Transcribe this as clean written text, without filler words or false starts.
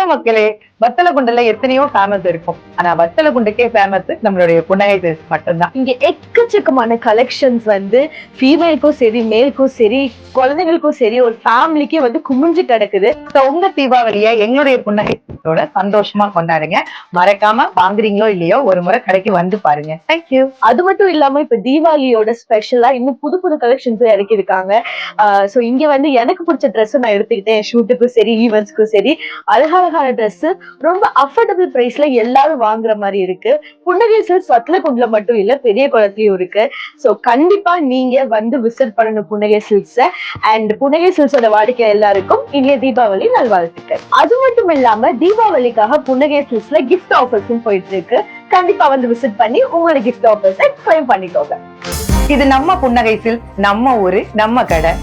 Hello மக்களே, வத்தலகுண்டுல எத்தனையோ famous இருக்கும். ஆனா வத்தலகுண்டுக்கே ஃபேமஸ் நம்மளுடைய புன்னகை சில்க்ஸ் மட்டும்தான். இங்க எக்கச்சக்கமான கலெக்ஷன்ஸ் வந்து ஃபீமேலுக்கும் சரி, மேலுக்கும் சரி, குழந்தைகளுக்கும் சரி, ஒரு ஃபேமிலிக்கே வந்து குமிஞ்சு கிடக்குது. உங்க தீபாவளியை எங்களுடைய புன்னகை சில்க்ஸோட சந்தோஷமா கொண்டாடுங்க. மறக்காம வாங்குறீங்களோ இல்லையோ ஒரு முறை கடைக்கு வந்து பாருங்க. தேங்க்யூ. அது மட்டும் இல்லாம இப்ப தீபாவளியோட ஸ்பெஷலா இன்னும் புது புது கலெக்ஷன்ஸ் இறக்கி இருக்காங்க. சோ இங்க வந்து எனக்கு பிடிச்ச ட்ரெஸ் நான் எடுத்துக்கிட்டேன். ஷூட்டுக்கும் சரி, ஈவெண்ட்ஸ்க்கும் சரி, அழகழகான ட்ரெஸ் ரொம்ப அஃபோர்டபுள் பிரைஸ்ல எல்லாரும் வாங்குற மாதிரி இருக்கு. புன்னகை சில்க்ஸ் வத்தலகுண்டுல மட்டும் இல்ல, பெரிய குளத்துலயும் இருக்கு. சோ கண்டிப்பா நீங்க வந்து விசிட் பண்ணணும் புன்னகை சில்க்ஸ். அண்ட் புன்னகை சில்க்ஸோட வாடிக்கை எல்லாருக்கும் இனிய தீபாவளி நல்வாழ்த்துக்கள். அது மட்டும் இல்லாம தீபாவளிக்காக புன்னகை சில்க்ஸ்ல கிஃப்ட் ஆஃபர்ஸும் போயிட்டு இருக்கு. கண்டிப்பா வந்து விசிட் பண்ணி உங்களோட கிஃப்ட் ஆஃபர்ஸை கிளைம் பண்ணிக்கோங்க. இது நம்ம புன்னகை சில்க்ஸ், நம்ம ஊரு, நம்ம கடை.